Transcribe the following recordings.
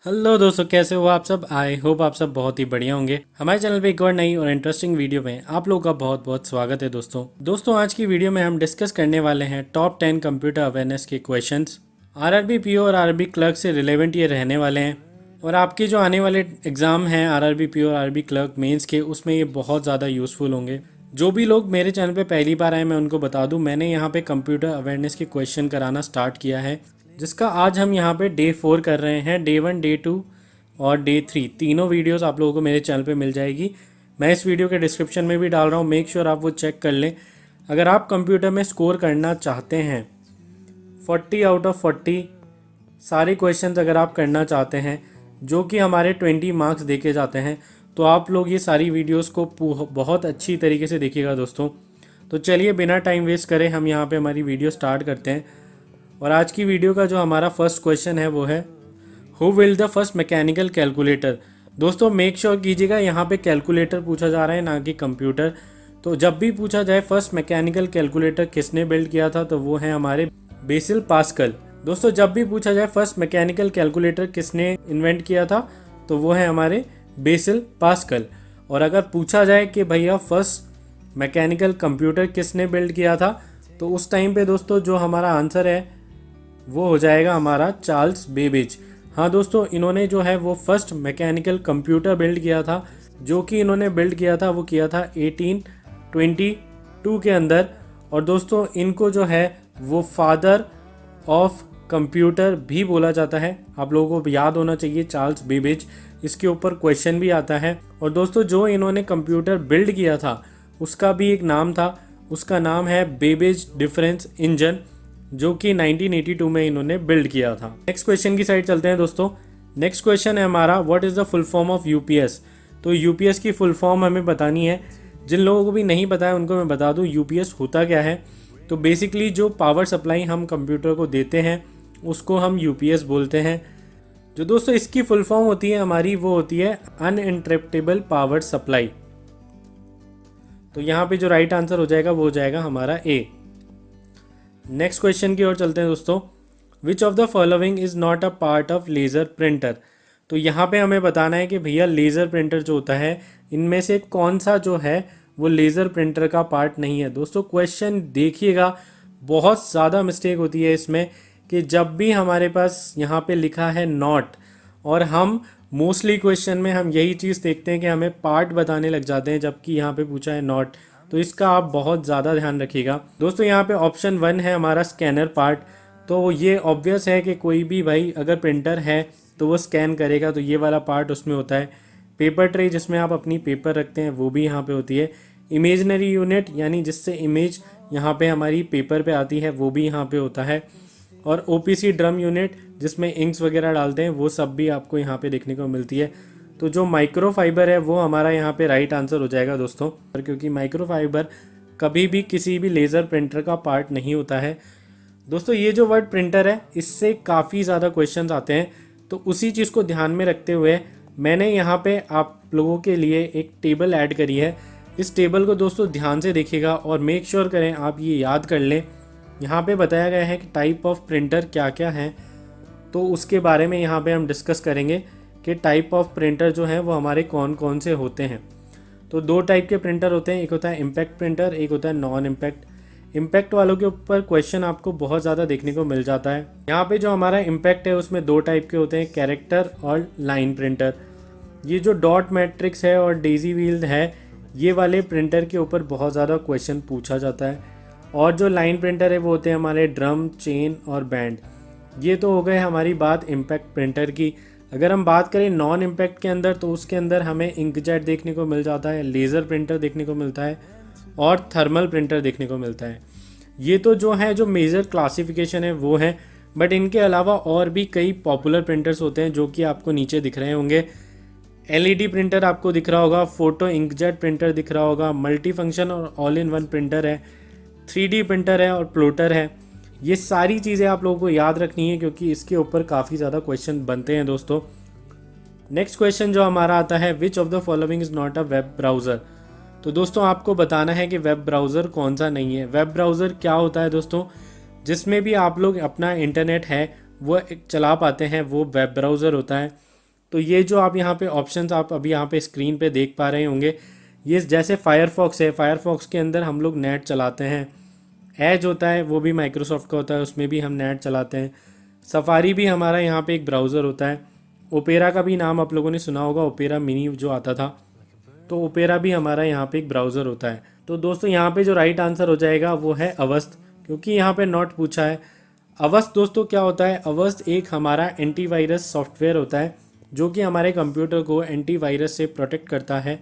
Hello दोस्तों, कैसे हो आप सब। आई होप आप सब बहुत ही बढ़िया होंगे। हमारे चैनल पे एक और नई और इंटरेस्टिंग वीडियो में आप लोगों का बहुत बहुत स्वागत है। दोस्तों आज की वीडियो में हम डिस्कस करने वाले हैं टॉप 10 कंप्यूटर अवेयरनेस के क्वेश्चंस। आरआरबी पीओ और आरआरबी क्लर्क से रिलेवेंट ये रहने वाले हैं और आपके जो आने वाले एग्जाम हैं आरआरबी पीओ और आरआरबी क्लर्क मेंस के, उसमें ये बहुत ज़्यादा यूज़फुल होंगे। जो भी लोग मेरे चैनल पे पहली बार आए, मैं उनको बता दूं, मैंने यहाँ पे कंप्यूटर अवेयरनेस के क्वेश्चन कराना स्टार्ट किया है, जिसका आज हम यहाँ पे डे 4 कर रहे हैं। डे 1, डे 2 और डे 3 तीनों वीडियोस आप लोगों को मेरे चैनल पे मिल जाएगी। मैं इस वीडियो के डिस्क्रिप्शन में भी डाल रहा हूँ, मेक श्योर आप वो चेक कर लें। अगर आप कंप्यूटर में स्कोर करना चाहते हैं 40 आउट ऑफ 40 सारे क्वेश्चंस अगर आप करना चाहते हैं, जो कि हमारे 20 मार्क्स देके जाते हैं, तो आप लोग ये सारी वीडियोस को बहुत अच्छी तरीके से देखिएगा दोस्तों। तो चलिए बिना टाइम वेस्ट करे हम यहाँ पे हमारी वीडियो स्टार्ट करते हैं। और आज की वीडियो का जो हमारा फर्स्ट क्वेश्चन है वो है, who will the first mechanical calculator. दोस्तों मेक श्योर कीजिएगा यहाँ पे कैलकुलेटर पूछा जा रहा है, ना कि कंप्यूटर। तो जब भी पूछा जाए फर्स्ट मैकेनिकल कैलकुलेटर किसने बिल्ड किया था, तो वो है हमारे बेसिल पास्कल। दोस्तों जब भी पूछा जाए फर्स्ट मैकेनिकल कैलकुलेटर किसने इन्वेंट किया था, तो वो है हमारे बेसिल पास्कल। और अगर पूछा जाए कि भैया फर्स्ट मैकेनिकल कंप्यूटर किसने बिल्ड किया था, तो उस टाइम पे दोस्तों जो हमारा आंसर है वो हो जाएगा हमारा चार्ल्स बेबेज। हाँ दोस्तों, इन्होंने जो है वो फर्स्ट मैकेनिकल कंप्यूटर बिल्ड किया था। जो कि इन्होंने बिल्ड किया था वो किया था 1822 के अंदर। और दोस्तों इनको जो है वो फादर ऑफ कंप्यूटर भी बोला जाता है। आप लोगों को याद होना चाहिए चार्ल्स बेबेज, इसके ऊपर क्वेश्चन भी आता है। और दोस्तों जो इन्होंने कंप्यूटर बिल्ड किया था उसका भी एक नाम था, उसका नाम है बेबेज डिफरेंस इंजन, जो कि 1982 में इन्होंने बिल्ड किया था। नेक्स्ट क्वेश्चन की साइड चलते हैं दोस्तों। नेक्स्ट क्वेश्चन है हमारा, what is the full form of UPS. तो यूपीएस की फुल फॉर्म हमें बतानी है। जिन लोगों को भी नहीं पता है उनको मैं बता दूं यूपीएस होता क्या है। तो बेसिकली जो पावर सप्लाई हम कंप्यूटर को देते हैं उसको हम यूपीएस बोलते हैं। जो दोस्तों इसकी फुल फॉर्म होती है हमारी, वो होती है अनइंटरप्टेबल पावर सप्लाई। तो यहाँ पे जो राइट आंसर हो जाएगा वो हो जाएगा हमारा ए। नेक्स्ट क्वेश्चन की ओर चलते हैं दोस्तों। Which of the following is not a part of laser printer. तो यहाँ पे हमें बताना है कि भैया लेज़र प्रिंटर जो होता है इनमें से कौन सा जो है वो लेज़र प्रिंटर का पार्ट नहीं है। दोस्तों क्वेश्चन देखिएगा, बहुत ज़्यादा मिस्टेक होती है इसमें कि जब भी हमारे पास यहाँ पे लिखा है नॉट, और हम मोस्टली क्वेश्चन में हम यही चीज़ देखते हैं कि हमें पार्ट बताने लग जाते हैं, जबकि यहाँ पे पूछा है नॉट। तो इसका आप बहुत ज़्यादा ध्यान रखिएगा दोस्तों। यहाँ पे ऑप्शन 1 है हमारा स्कैनर पार्ट। तो ये ऑब्वियस है कि कोई भी भाई अगर प्रिंटर है तो वो स्कैन करेगा, तो ये वाला पार्ट उसमें होता है। पेपर ट्रे जिसमें आप अपनी पेपर रखते हैं वो भी यहाँ पे होती है। इमेजनरी यूनिट यानी जिससे इमेज यहाँ पे हमारी पेपर पे आती है वो भी यहाँ पे होता है। और ओपीसी ड्रम यूनिट जिसमें इंक्स वगैरह डालते हैं वो सब भी आपको यहाँ पे देखने को मिलती है। तो जो माइक्रोफाइबर है वो हमारा यहाँ पे राइट आंसर हो जाएगा दोस्तों, क्योंकि माइक्रोफाइबर कभी भी किसी भी लेज़र प्रिंटर का पार्ट नहीं होता है। दोस्तों ये जो वर्ड प्रिंटर है इससे काफ़ी ज़्यादा क्वेश्चंस आते हैं, तो उसी चीज़ को ध्यान में रखते हुए मैंने यहाँ पे आप लोगों के लिए एक टेबल ऐड करी है। इस टेबल को दोस्तों ध्यान से देखिएगा और मेक श्योर करें आप ये याद कर लें। यहाँ पे बताया गया है कि टाइप ऑफ प्रिंटर क्या क्या हैं, तो उसके बारे में यहाँ पे हम डिस्कस करेंगे कि टाइप ऑफ प्रिंटर जो है वो हमारे कौन कौन से होते हैं। तो 2 टाइप के प्रिंटर होते हैं, एक होता है इम्पैक्ट प्रिंटर, एक होता है नॉन इम्पैक्ट। इम्पैक्ट वालों के ऊपर क्वेश्चन आपको बहुत ज़्यादा देखने को मिल जाता है। यहाँ पे जो हमारा इम्पैक्ट है उसमें 2 टाइप के होते हैं, कैरेक्टर और लाइन प्रिंटर। ये जो डॉट मैट्रिक्स है और डेजी व्हील है, ये वाले प्रिंटर के ऊपर बहुत ज़्यादा क्वेश्चन पूछा जाता है। और जो लाइन प्रिंटर है वो होते हैं हमारे ड्रम, चेन और बैंड। ये तो हो गए हमारी बात इम्पैक्ट प्रिंटर की। अगर हम बात करें नॉन इम्पैक्ट के अंदर, तो उसके अंदर हमें इंकजेट देखने को मिल जाता है, लेज़र प्रिंटर देखने को मिलता है और थर्मल प्रिंटर देखने को मिलता है। ये तो जो है जो मेजर क्लासिफिकेशन है वो है, बट इनके अलावा और भी कई पॉपुलर प्रिंटर्स होते हैं जो कि आपको नीचे दिख रहे होंगे। एलईडी प्रिंटर आपको दिख रहा होगा, फोटो इंकजेट प्रिंटर दिख रहा होगा, मल्टी फंक्शन और ऑल इन वन प्रिंटर है, 3D प्रिंटर है और प्लोटर है। ये सारी चीज़ें आप लोगों को याद रखनी है क्योंकि इसके ऊपर काफ़ी ज़्यादा क्वेश्चन बनते हैं दोस्तों। नेक्स्ट क्वेश्चन जो हमारा आता है, which of the following is not a web browser. तो दोस्तों आपको बताना है कि वेब ब्राउज़र कौन सा नहीं है। वेब ब्राउज़र क्या होता है दोस्तों, जिसमें भी आप लोग अपना इंटरनेट है वो चला पाते हैं, वो वेब ब्राउज़र होता है। तो ये जो आप यहाँ पे ऑप्शंस आप अभी यहाँ पे स्क्रीन पे देख पा रहे होंगे, ये जैसे फायरफॉक्स है, फायरफॉक्स के अंदर हम लोग नेट चलाते हैं। एज होता है वो भी माइक्रोसॉफ्ट का होता है, उसमें भी हम नेट चलाते हैं। सफारी भी हमारा यहाँ पे एक ब्राउज़र होता है। ओपेरा का भी नाम आप लोगों ने सुना होगा, ओपेरा मिनी जो आता था, तो ओपेरा भी हमारा यहाँ पे एक ब्राउज़र होता है। तो दोस्तों यहाँ पे जो राइट आंसर हो जाएगा वो है अवस्थ, क्योंकि यहाँ पे नॉट पूछा है। अवस्थ दोस्तों क्या होता है? अवस्थ एक हमारा एंटीवायरस सॉफ्टवेयर होता है जो कि हमारे कंप्यूटर को एंटीवायरस से प्रोटेक्ट करता है।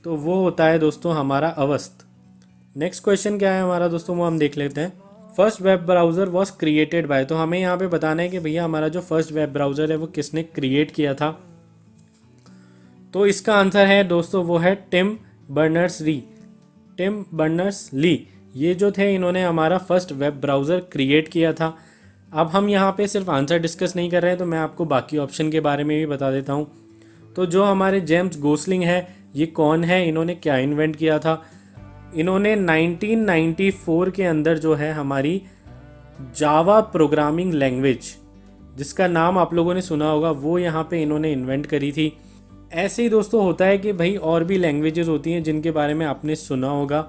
तो वो होता है दोस्तों हमारा अवस्थ। नेक्स्ट क्वेश्चन क्या है हमारा दोस्तों, वो हम देख लेते हैं। First web browser was created by, तो हमें यहाँ पे बताना है कि भैया हमारा जो फर्स्ट वेब ब्राउज़र है वो किसने क्रिएट किया था। तो इसका आंसर है दोस्तों वो है टिम बर्नर्स ली। ये जो थे इन्होंने हमारा फर्स्ट वेब ब्राउज़र क्रिएट किया था। अब हम यहाँ पे सिर्फ आंसर डिस्कस नहीं कर रहे हैं, तो मैं आपको बाकी ऑप्शन के बारे में भी बता देता हूँ। तो जो हमारे जेम्स गोसलिंग है, ये कौन है, इन्होंने क्या इन्वेंट किया था? इन्होंने 1994 के अंदर जो है हमारी जावा प्रोग्रामिंग लैंग्वेज, जिसका नाम आप लोगों ने सुना होगा, वो यहाँ पे इन्होंने इन्वेंट करी थी। ऐसे ही दोस्तों होता है कि भाई और भी लैंग्वेजेस होती हैं जिनके बारे में आपने सुना होगा।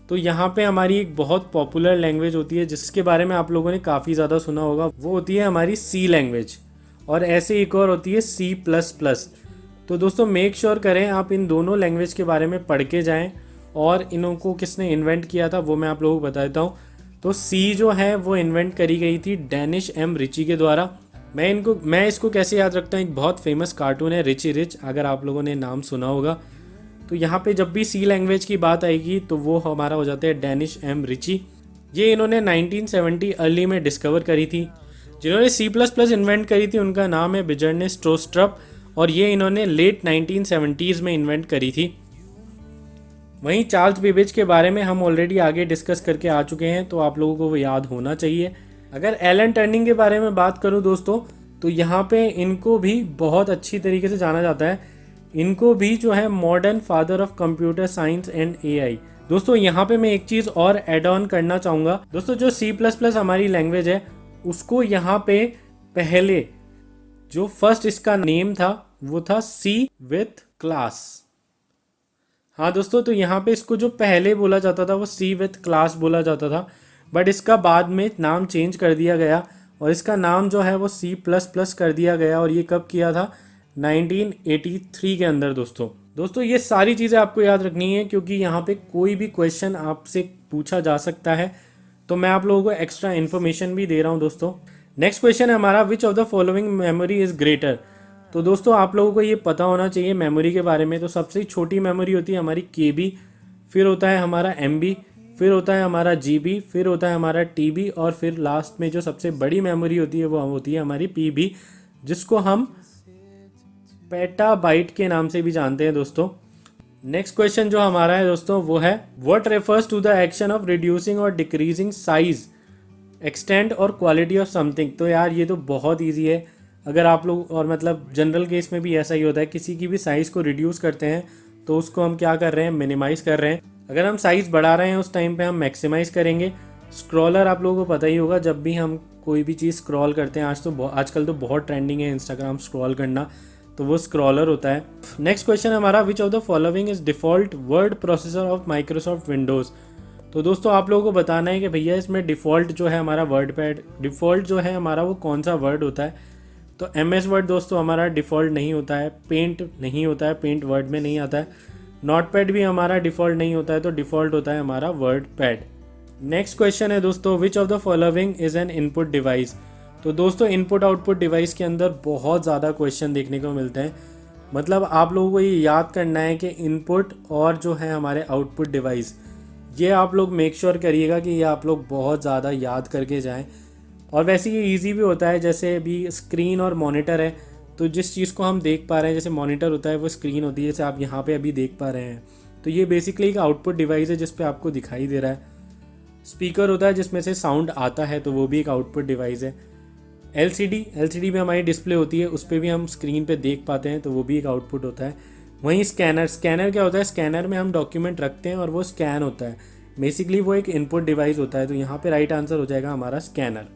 तो यहाँ पे हमारी एक बहुत पॉपुलर लैंग्वेज होती है जिसके बारे में आप लोगों ने काफ़ी ज़्यादा सुना होगा, वो होती है हमारी सी लैंग्वेज। और ऐसे एक और होती है C++। तो दोस्तों मेक श्योर करें आप इन दोनों लैंग्वेज के बारे में पढ़ के जाएँ, और इनको किसने इन्वेंट किया था वो मैं आप लोगों को बता देता हूँ। तो सी जो है वो इन्वेंट करी गई थी डेनिश एम रिची के द्वारा। मैं इसको कैसे याद रखता हूँ, एक बहुत फेमस कार्टून है रिची रिच, अगर आप लोगों ने नाम सुना होगा। तो यहाँ पे जब भी सी लैंग्वेज की बात आएगी तो वो हमारा हो जाता है डेनिश एम रिची। ये इन्होंने 1970 अर्ली में डिस्कवर करी थी। जिन्होंने C++ इन्वेंट करी थी उनका नाम है बिजर्ने स्ट्रोस्ट्रप, और ये इन्होंने लेट 1970s में इन्वेंट करी थी। वहीं चार्ल्स बेबेज के बारे में हम ऑलरेडी आगे डिस्कस करके आ चुके हैं, तो आप लोगों को वो याद होना चाहिए। अगर एलन टर्निंग के बारे में बात करूं दोस्तों, तो यहाँ पे इनको भी बहुत अच्छी तरीके से जाना जाता है। इनको भी जो है modern father of computer science and AI। दोस्तों यहाँ पे मैं एक चीज़ और ऐड ऑन करना चाहूँगा। दोस्तों जो C++ हमारी लैंग्वेज है, उसको यहाँ पे पहले जो फर्स्ट इसका नेम था वो था C विथ क्लास। हाँ दोस्तों, तो यहाँ पे इसको जो पहले बोला जाता था वो C विथ क्लास बोला जाता था, बट इसका बाद में नाम चेंज कर दिया गया और इसका नाम जो है वो C++ कर दिया गया। और ये कब किया था? 1983 के अंदर। दोस्तों ये सारी चीज़ें आपको याद रखनी है, क्योंकि यहाँ पे कोई भी क्वेश्चन आपसे पूछा जा सकता है, तो मैं आप लोगों को एक्स्ट्रा इन्फॉर्मेशन भी दे रहा हूँ दोस्तों। नेक्स्ट क्वेश्चन है हमारा, which of the following memory is greater. तो दोस्तों आप लोगों को ये पता होना चाहिए मेमोरी के बारे में। तो सबसे छोटी मेमोरी होती है हमारी KB, फिर होता है हमारा MB, फिर होता है हमारा GB, फिर होता है हमारा TB, और फिर लास्ट में जो सबसे बड़ी मेमोरी होती है वो होती है हमारी PB, जिसको हम पेटाबाइट के नाम से भी जानते हैं दोस्तों। नेक्स्ट क्वेश्चन जो हमारा है दोस्तों वो है, what refers to the action of reducing और डिक्रीजिंग साइज, एक्सटेंट और क्वालिटी ऑफ समथिंग। तो यार ये तो बहुत ईजी है। अगर आप लोग, और मतलब जनरल केस में भी ऐसा ही होता है, किसी की भी साइज़ को रिड्यूस करते हैं तो उसको हम क्या कर रहे हैं? मिनिमाइज़ कर रहे हैं। अगर हम साइज़ बढ़ा रहे हैं उस टाइम पे हम मैक्सिमाइज़ करेंगे। स्क्रॉलर आप लोगों को पता ही होगा, जब भी हम कोई भी चीज़ स्क्रॉल करते हैं, आजकल तो बहुत ट्रेंडिंग है इंस्टाग्राम स्क्रॉल करना, तो वो स्क्रॉलर होता है। नेक्स्ट क्वेश्चन हमारा, which of the following is default word processor of Microsoft Windows. तो दोस्तों आप लोगों को बताना है कि भैया इसमें डिफ़ॉल्ट जो है हमारा वर्ड पैड, डिफ़ॉल्ट जो है हमारा वो कौन सा वर्ड होता है। तो MS वर्ड दोस्तों हमारा डिफ़ॉल्ट नहीं होता है, पेंट नहीं होता है, पेंट वर्ड में नहीं आता है, नोट पैड भी हमारा डिफ़ॉल्ट नहीं होता है, तो डिफ़ॉल्ट होता है हमारा वर्ड पैड। नेक्स्ट क्वेश्चन है दोस्तों, which of the following is an input device. तो दोस्तों इनपुट आउटपुट डिवाइस के अंदर बहुत ज़्यादा क्वेश्चन देखने को मिलते हैं। मतलब आप लोगों को ये याद करना है कि इनपुट और जो है हमारे आउटपुट डिवाइस, ये आप लोग मेक श्योर करिएगा कि ये आप लोग बहुत ज़्यादा याद करके जाएं। और वैसे ये इजी भी होता है, जैसे अभी स्क्रीन और मॉनिटर है, तो जिस चीज़ को हम देख पा रहे हैं, जैसे मॉनिटर होता है वो स्क्रीन होती है, जैसे आप यहाँ पे अभी देख पा रहे हैं, तो ये बेसिकली एक आउटपुट डिवाइस है जिस पे आपको दिखाई दे रहा है। स्पीकर होता है जिसमें से साउंड आता है, तो वो भी एक आउटपुट डिवाइस है। LCD में हमारी डिस्प्ले होती है, उस पर भी हम स्क्रीन पे देख पाते हैं, तो वो भी एक आउटपुट होता है। वहीं स्कैनर क्या होता है? स्कैनर में हम डॉक्यूमेंट रखते हैं और वो स्कैन होता है, बेसिकली वो एक इनपुट डिवाइस होता है। तो यहाँ पे राइट आंसर हो जाएगा हमारा स्कैनर।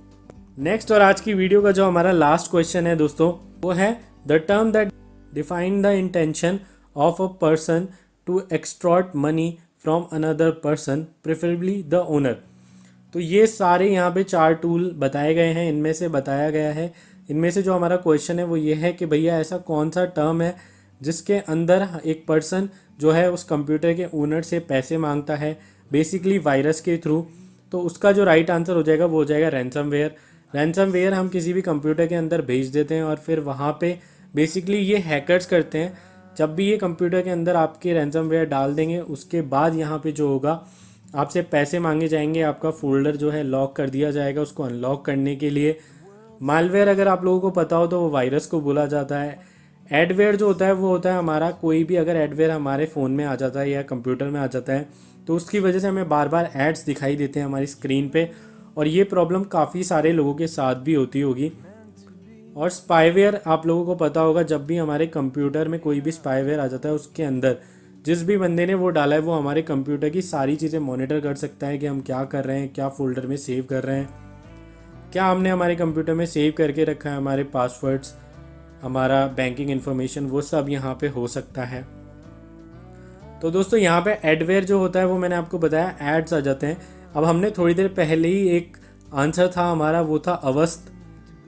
नेक्स्ट और आज की वीडियो का जो हमारा लास्ट क्वेश्चन है दोस्तों, वो है the term that define the intention of a person to extort money from another person, preferably the owner. तो ये सारे यहाँ पे 4 टूल बताए गए हैं। इनमें से बताया गया है, इनमें से जो हमारा क्वेश्चन है वो ये है कि भैया ऐसा कौन सा टर्म है जिसके अंदर एक पर्सन जो है उस कंप्यूटर के ओनर से पैसे मांगता है बेसिकली वायरस के थ्रू। तो उसका जो राइट आंसर हो जाएगा वो हो जाएगा रैंसमवेयर। रैंसमवेयर हम किसी भी कंप्यूटर के अंदर भेज देते हैं और फिर वहाँ पे बेसिकली ये हैकर्स करते हैं। जब भी ये कंप्यूटर के अंदर आपके रैंसमवेयर डाल देंगे उसके बाद यहाँ पे जो होगा आपसे पैसे मांगे जाएंगे, आपका फोल्डर जो है लॉक कर दिया जाएगा। उसको अनलॉक करने के लिए मालवेयर, अगर आप लोगों को पता हो तो वो वायरस को बोला जाता है। एडवेयर जो होता है वो होता है हमारा कोई भी अगर एडवेयर हमारे फ़ोन में आ जाता है या कंप्यूटर में आ जाता है तो उसकी वजह से हमें बार बार एड्स दिखाई देते हैं हमारी स्क्रीन पे, और ये प्रॉब्लम काफ़ी सारे लोगों के साथ भी होती होगी। और स्पाईवेयर आप लोगों को पता होगा, जब भी हमारे कंप्यूटर में कोई भी स्पाईवेयर आ जाता है उसके अंदर जिस भी बंदे ने वो डाला है वो हमारे कंप्यूटर की सारी चीज़ें मॉनिटर कर सकता है कि हम क्या कर रहे हैं, क्या फोल्डर में सेव कर रहे हैं, क्या हमने हमारे कंप्यूटर में सेव करके रखा है, हमारे पासवर्ड्स, हमारा बैंकिंग इन्फॉर्मेशन, वो सब यहाँ पे हो सकता है। तो दोस्तों यहाँ पे एडवेयर जो होता है वो मैंने आपको बताया एड्स आ जाते हैं। अब हमने थोड़ी देर पहले ही एक आंसर था हमारा, वो था अवस्थ।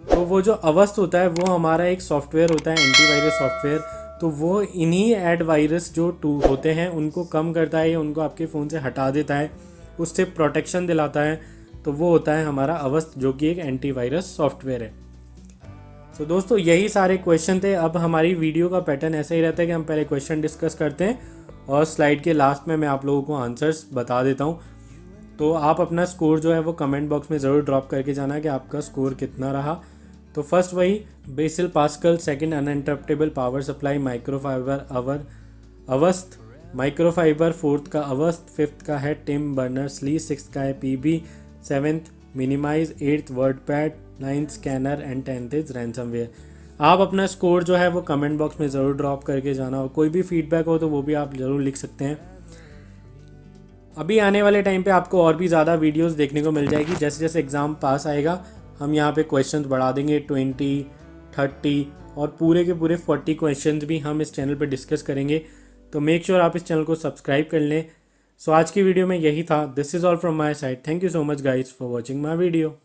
तो वो जो अवस्थ होता है वो हमारा एक सॉफ्टवेयर होता है, एंटीवायरस सॉफ्टवेयर। तो वो इन्हीं एड वायरस जो होते हैं उनको कम करता है या उनको आपके फ़ोन से हटा देता है, उससे प्रोटेक्शन दिलाता है। तो वो होता है हमारा अवस्थ, जो कि एक एंटीवायरस सॉफ्टवेयर है। तो दोस्तों यही सारे क्वेश्चन थे। अब हमारी वीडियो का पैटर्न ऐसा ही रहता है कि हम पहले क्वेश्चन डिस्कस करते हैं और स्लाइड के लास्ट में मैं आप लोगों को आंसर्स बता देता हूँ। तो आप अपना स्कोर जो है वो कमेंट बॉक्स में ज़रूर ड्रॉप करके जाना कि आपका स्कोर कितना रहा। तो फर्स्ट वही Basil Pascal, second uninterruptible power supply microfiber अवस्थ माइक्रोफाइबर, फोर्थ का अवस्थ, फिफ्थ का है टिम बर्नर्स ली, सिक्स्थ का है PB, seventh minimize, eighth WordPad, ninth scanner and 10th is ransomware. आप अपना स्कोर जो है वो कमेंट बॉक्स में ज़रूर ड्रॉप करके जाना, और कोई भी फीडबैक हो तो वो भी आप ज़रूर लिख सकते हैं। अभी आने वाले टाइम पे आपको और भी ज़्यादा वीडियोस देखने को मिल जाएगी। जैसे जैसे एग्ज़ाम पास आएगा हम यहाँ पे क्वेश्चंस बढ़ा देंगे, 20, 30 और पूरे के पूरे 40 क्वेश्चंस भी हम इस चैनल पे डिस्कस करेंगे। तो मेक श्योर आप इस चैनल को सब्सक्राइब कर लें। सो आज की वीडियो में यही था। This is all from my side. Thank you so much guys for watching my video.